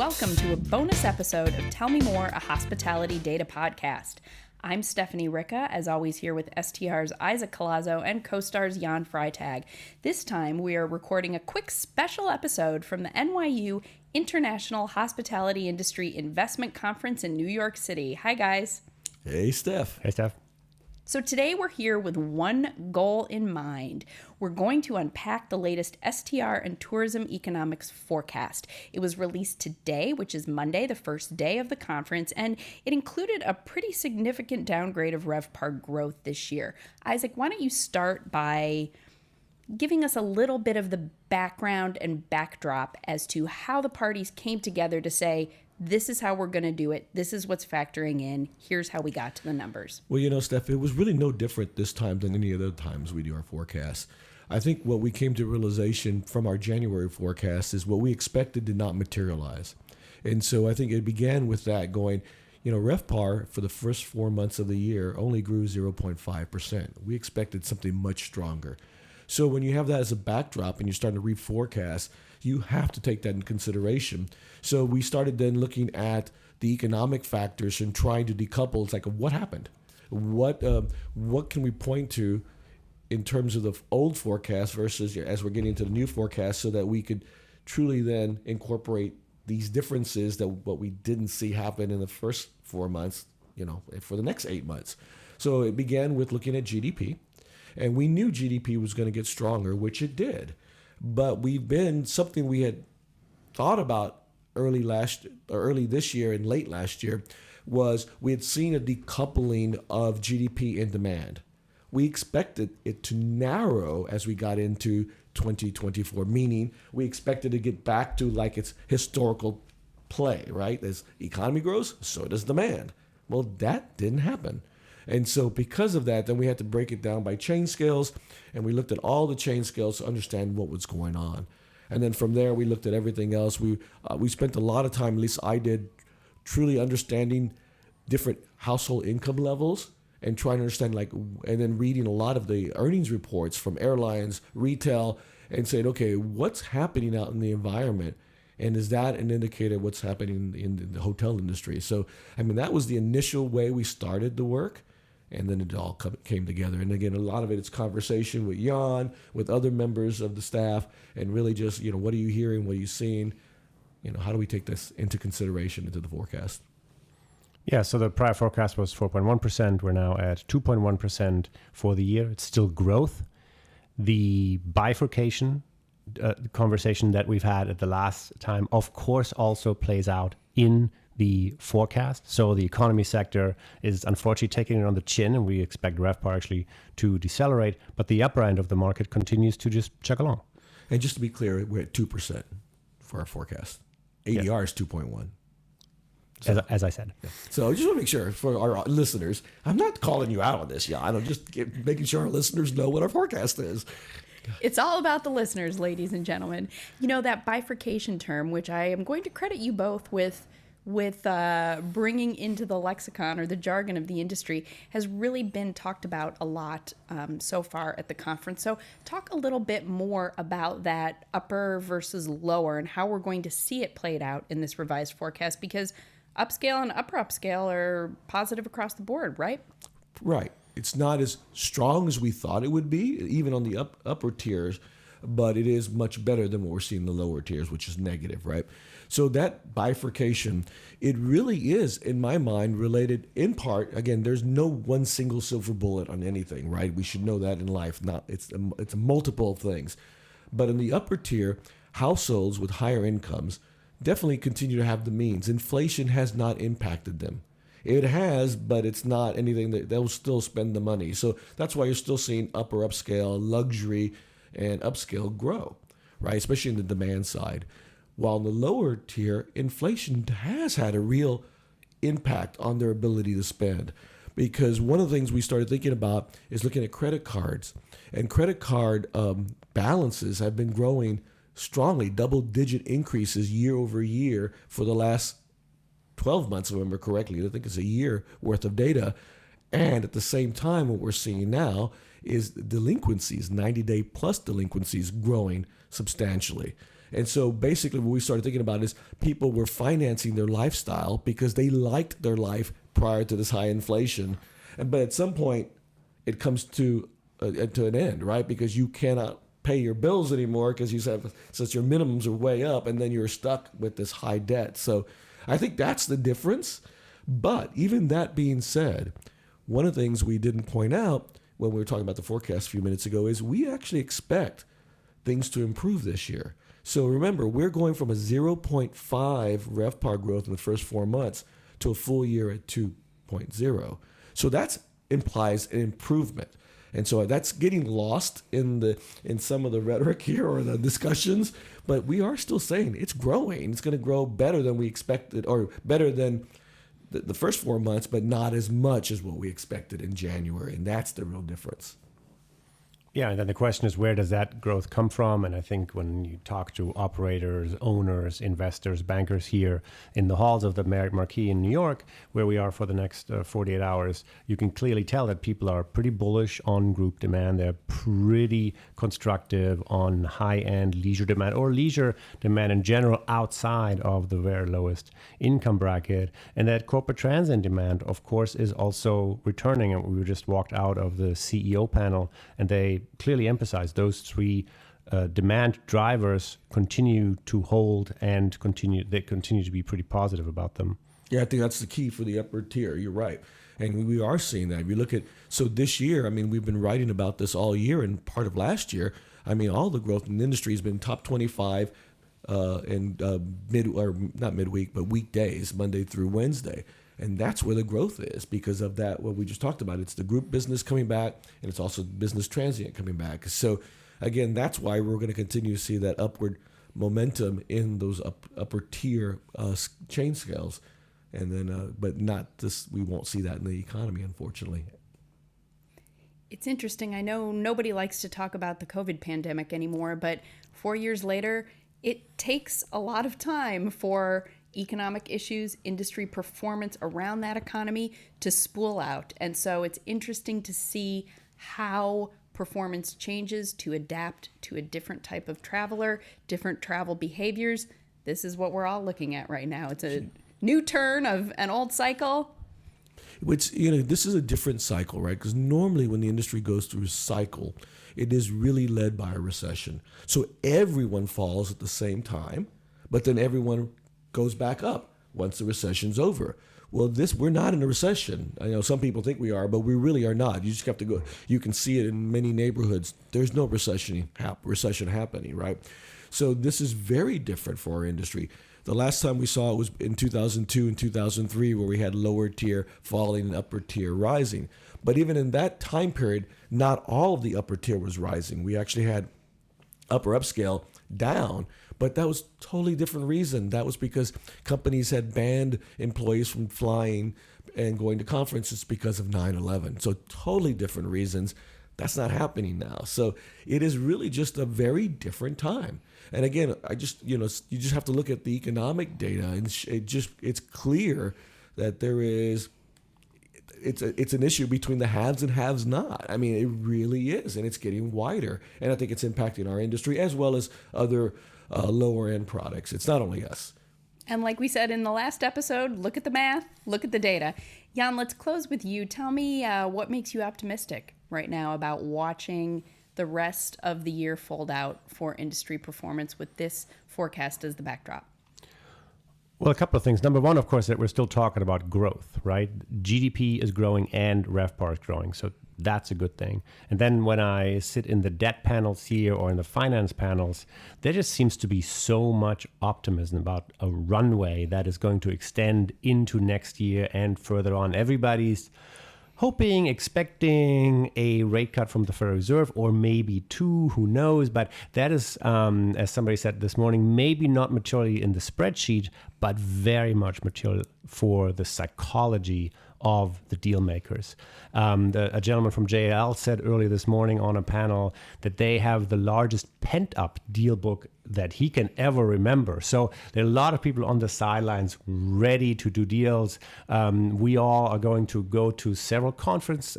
Welcome to a bonus episode of Tell Me More, a hospitality data podcast. I'm Stephanie Ricca, as always here with STR's Isaac Collazo and CoStar's Jan Freitag. This time we are recording a quick special episode from the NYU International Hospitality Industry Investment Conference in New York City. Hi guys. Hey Steph. Hey Steph. So today we're here with one goal in mind. We're going to unpack the latest STR and Tourism Economics forecast. It was released today, which is Monday, the first day of the conference, and it included a pretty significant downgrade of RevPAR growth this year. Isaac, why don't you start by giving us a little bit of the background and backdrop as to how the parties came together to say, this is how we're going to do it. This is what's factoring in. Here's how we got to the numbers. Well, you know, Steph, it was really no different this time than any other times we do our forecasts. I think what we came to realization from our January forecast is what we expected did not materialize. And so I think it began with that going, you know, RevPAR for the first 4 months of the year only grew 0.5%. We expected something much stronger. So when you have that as a backdrop and you're starting to reforecast, you have to take that in consideration. So we started then looking at the economic factors and trying to decouple. It's like, what happened? What can we point to in terms of the old forecast versus as we're getting into the new forecast so that we could truly then incorporate these differences that what we didn't see happen in the first 4 months, you know, for the next 8 months. So it began with looking at GDP. And we knew GDP was going to get stronger, which it did. But something we had thought about early this year and late last year was we had seen a decoupling of GDP and demand. We expected it to narrow as we got into 2024, meaning we expected to get back to like its historical play, right? As economy grows, so does demand. Well, that didn't happen. And so because of that, then we had to break it down by chain scales, and we looked at all the chain scales to understand what was going on. And then from there, we looked at everything else. We spent a lot of time, at least I did, truly understanding different household income levels and trying to understand, and then reading a lot of the earnings reports from airlines, retail, and saying, okay, what's happening out in the environment? And is that an indicator of what's happening in the hotel industry? So, I mean, that was the initial way we started the work. And then it all came together. And again, a lot of it is conversation with Jan, with other members of the staff, and really just, you know, what are you hearing? What are you seeing? You know, how do we take this into consideration into the forecast? Yeah, so the prior forecast was 4.1%. We're now at 2.1% for the year. It's still growth. The bifurcation conversation that we've had at the last time, of course, also plays out in the forecast. So the economy sector is unfortunately taking it on the chin, and we expect RevPAR actually to decelerate, but the upper end of the market continues to just chug along. And just to be clear, we're at 2% for our forecast. ADR is 2.1. So, as I said. Yeah. So I just want to make sure for our listeners, I'm not calling you out on this, Jan. I'm just making sure our listeners know what our forecast is. It's all about the listeners, ladies and gentlemen. You know, that bifurcation term, which I am going to credit you both with bringing into the lexicon or the jargon of the industry, has really been talked about a lot so far at the conference. So talk a little bit more about that upper versus lower and how we're going to see it played out in this revised forecast, because upscale and upper upscale are positive across the board, right? Right. It's not as strong as we thought it would be, even on the upper tiers, but it is much better than what we're seeing in the lower tiers, which is negative, right? So that bifurcation, it really is, in my mind, related in part. Again, there's no one single silver bullet on anything, right? We should know that in life. It's a multiple things. But in the upper tier, households with higher incomes definitely continue to have the means. Inflation has not impacted them. It has, but it's not anything that they'll still spend the money. So that's why you're still seeing upper upscale, luxury, and upscale grow, right? Especially in the demand side. While in the lower tier, inflation has had a real impact on their ability to spend. Because one of the things we started thinking about is looking at credit cards. And credit card balances have been growing strongly, double-digit increases year over year for the last 12 months, if I remember correctly. I think it's a year worth of data. And at the same time, what we're seeing now is delinquencies, 90-day plus delinquencies growing substantially. And so basically what we started thinking about is people were financing their lifestyle because they liked their life prior to this high inflation. But at some point, it comes to an end, right? Because you cannot pay your bills anymore because since your minimums are way up, and then you're stuck with this high debt. So I think that's the difference. But even that being said, one of the things we didn't point out when we were talking about the forecast a few minutes ago is we actually expect things to improve this year. So remember, we're going from a 0.5 RevPAR growth in the first 4 months to a full year at 2.0. So that implies an improvement. And so that's getting lost in some of the rhetoric here or the discussions, but we are still saying it's growing. It's going to grow better than we expected, or better than the first 4 months, but not as much as what we expected in January. And that's the real difference. Yeah, and then the question is, where does that growth come from? And I think when you talk to operators, owners, investors, bankers here in the halls of the Marriott Marquis in New York, where we are for the next 48 hours, you can clearly tell that people are pretty bullish on group demand. They're pretty constructive on high-end leisure demand, or leisure demand in general outside of the very lowest income bracket. And that corporate transient demand, of course, is also returning. And we just walked out of the CEO panel, and they clearly emphasize those three demand drivers continue to hold and they continue to be pretty positive about them. Yeah, I think that's the key for the upper tier. You're right. And we are seeing that. If you look at, so this year, I mean, we've been writing about this all year and part of last year. I mean, all the growth in the industry has been top 25 not midweek, but weekdays, Monday through Wednesday. And that's where the growth is because of that, what we just talked about. It's the group business coming back, and it's also business transient coming back. So, again, that's why we're going to continue to see that upward momentum in those upper tier chain scales. And then, but not this, we won't see that in the economy, unfortunately. It's interesting. I know nobody likes to talk about the COVID pandemic anymore, but 4 years later, it takes a lot of time for economic issues, industry performance around that economy to spool out. And so it's interesting to see how performance changes to adapt to a different type of traveler, different travel behaviors. This is what we're all looking at right now. It's a new turn of an old cycle. Which, this is a different cycle, right? Because normally when the industry goes through a cycle, it is really led by a recession. So everyone falls at the same time, but then everyone goes back up once the recession's over. Well, we're not in a recession. I know some people think we are, but we really are not. You just have to go. You can see it in many neighborhoods. There's no recession happening, right? So this is very different for our industry. The last time we saw it was in 2002 and 2003, where we had lower tier falling and upper tier rising. But even in that time period, not all of the upper tier was rising. We actually had upper upscale down. But that was totally different reason. That was because companies had banned employees from flying and going to conferences because of 9/11. So totally different reasons. That's not happening now. So it is really just a very different time. And again, you just have to look at the economic data, and it's clear that it's an issue between the haves and haves not. I mean, it really is, and it's getting wider. And I think it's impacting our industry as well as other lower end products. It's not only us. And like we said in the last episode, look at the math, look at the data. Jan, let's close with you. Tell me what makes you optimistic right now about watching the rest of the year fold out for industry performance with this forecast as the backdrop. Well, a couple of things. Number one, of course, that we're still talking about growth, right? GDP is growing and RevPAR is growing. So that's a good thing. And then when I sit in the debt panels here or in the finance panels, there just seems to be so much optimism about a runway that is going to extend into next year and further on. Everybody's hoping, expecting a rate cut from the Federal Reserve, or maybe two, who knows? But that is, as somebody said this morning, maybe not maturely in the spreadsheet, but very much material for the psychology of the deal makers. A gentleman from JLL said earlier this morning on a panel that they have the largest pent-up deal book that he can ever remember. So there are a lot of people on the sidelines ready to do deals. We all are going to go to several conference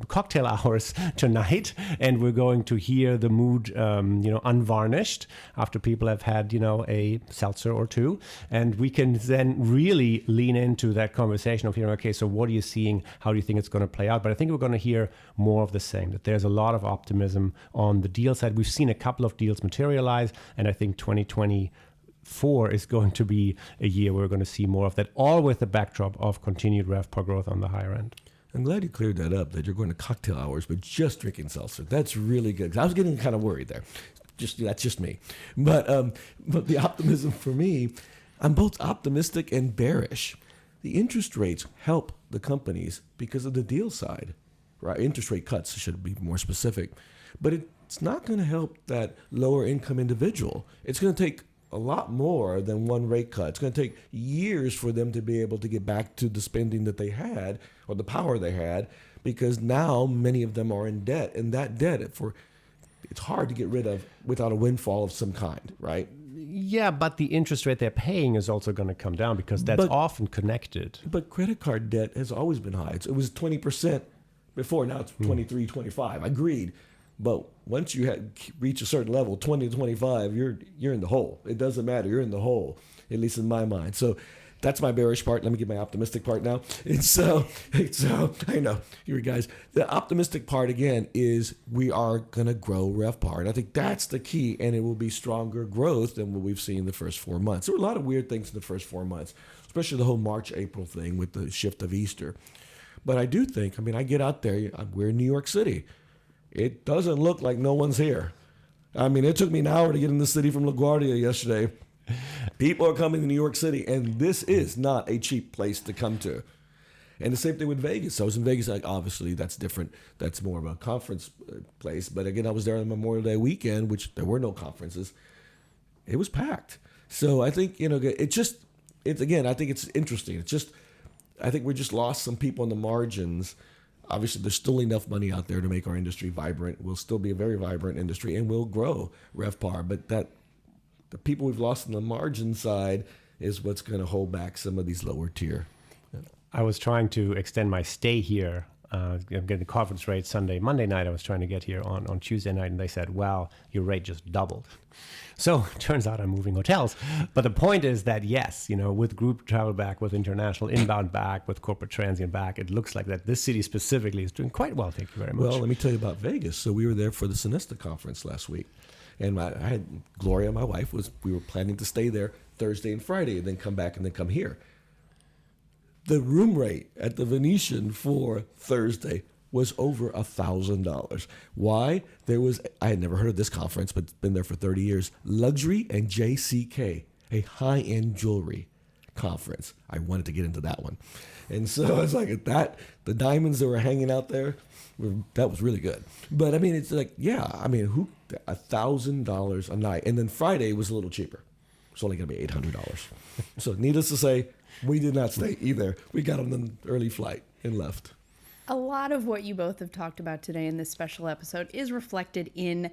cocktail hours tonight, and we're going to hear the mood, unvarnished after people have had, a seltzer or two. And we can then really lean into that conversation of hearing, okay, so what are you seeing? How do you think it's going to play out? But I think we're going to hear more of the same, that there's a lot of optimism on the deal side. We've seen a couple of deals materialize, and I think 2024 is going to be a year where we're going to see more of that, all with the backdrop of continued RevPAR growth on the higher end. I'm glad you cleared that up, that you're going to cocktail hours, but just drinking seltzer. That's really good. 'Cause I was getting kind of worried there. That's just me. But the optimism for me, I'm both optimistic and bearish. The interest rates help the companies because of the deal side, right? Interest rate cuts, should be more specific. But it's not going to help that lower income individual. It's going to take a lot more than one rate cut. It's going to take years for them to be able to get back to the spending that they had or the power they had, because now many of them are in debt, and that debt it's hard to get rid of without a windfall of some kind, right? Yeah, but the interest rate they're paying is also going to come down because that's often connected. But credit card debt has always been high. It was 20% before, now it's 23, 25. Agreed. But once you reach a certain level, 20 to 25, you're in the hole. It doesn't matter. You're in the hole, at least in my mind. So that's my bearish part. Let me get my optimistic part now. And so I know, you guys, the optimistic part again is we are going to grow RevPAR. And I think that's the key. And it will be stronger growth than what we've seen in the first 4 months. There were a lot of weird things in the first 4 months, especially the whole March, April thing with the shift of Easter. But I do think, I get out there, we're in New York City. It doesn't look like no one's here. It took me an hour to get in the city from LaGuardia yesterday. People are coming to New York City, and this is not a cheap place to come to. And the same thing with Vegas. I was in Vegas, obviously that's different. That's more of a conference place. But again, I was there on Memorial Day weekend, which there were no conferences. It was packed. So I think, I think it's interesting. I think we just lost some people on the margins. Obviously, there's still enough money out there to make our industry vibrant. We'll still be a very vibrant industry, and we'll grow RevPAR. But the people we've lost on the margin side is what's going to hold back some of these lower tier. I was trying to extend my stay here. I'm getting the conference rate Monday night. I was trying to get here on Tuesday night, and they said, wow, your rate just doubled. So it turns out I'm moving hotels. But the point is that, yes, with group travel back, with international inbound back, with corporate transient back, it looks like that this city specifically is doing quite well. Thank you very much. Well, let me tell you about Vegas. So we were there for the Sonesta conference last week. And I had Gloria, my wife, we were planning to stay there Thursday and Friday and then come back and then come here. The room rate at the Venetian for Thursday was over $1,000. Why? I had never heard of this conference, but been there for 30 years. Luxury and JCK, a high-end jewelry conference. I wanted to get into that one. And so it's like the diamonds that were hanging out there, that was really good. But it's like, who $1,000 a night. And then Friday was a little cheaper. It's only going to be $800. So needless to say, we did not stay either. We got on an early flight and left. A lot of what you both have talked about today in this special episode is reflected in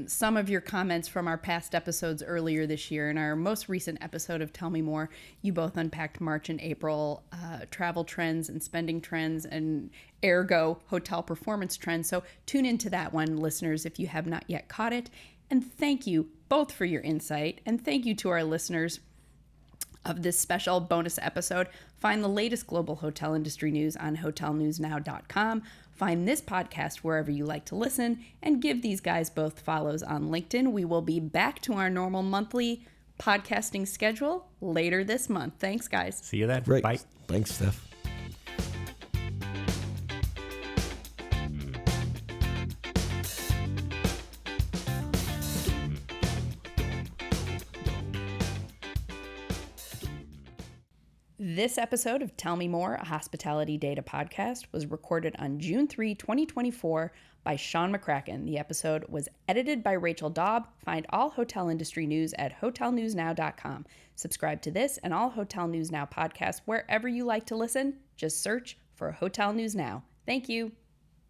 some of your comments from our past episodes earlier this year. In our most recent episode of Tell Me More, you both unpacked March and April travel trends and spending trends and ergo hotel performance trends. So tune into that one, listeners, if you have not yet caught it. And thank you both for your insight. And thank you to our listeners of this special bonus episode. Find the latest global hotel industry news on hotelnewsnow.com. Find this podcast wherever you like to listen, and give these guys both follows on LinkedIn. We will be back to our normal monthly podcasting schedule later this month. Thanks, guys. See you then. Great. Bye. Thanks, Steph. This episode of Tell Me More, a hospitality data podcast, was recorded on June 3, 2024 by Sean McCracken. The episode was edited by Rachel Daub. Find all hotel industry news at hotelnewsnow.com. Subscribe to this and all Hotel News Now podcasts wherever you like to listen. Just search for Hotel News Now. Thank you.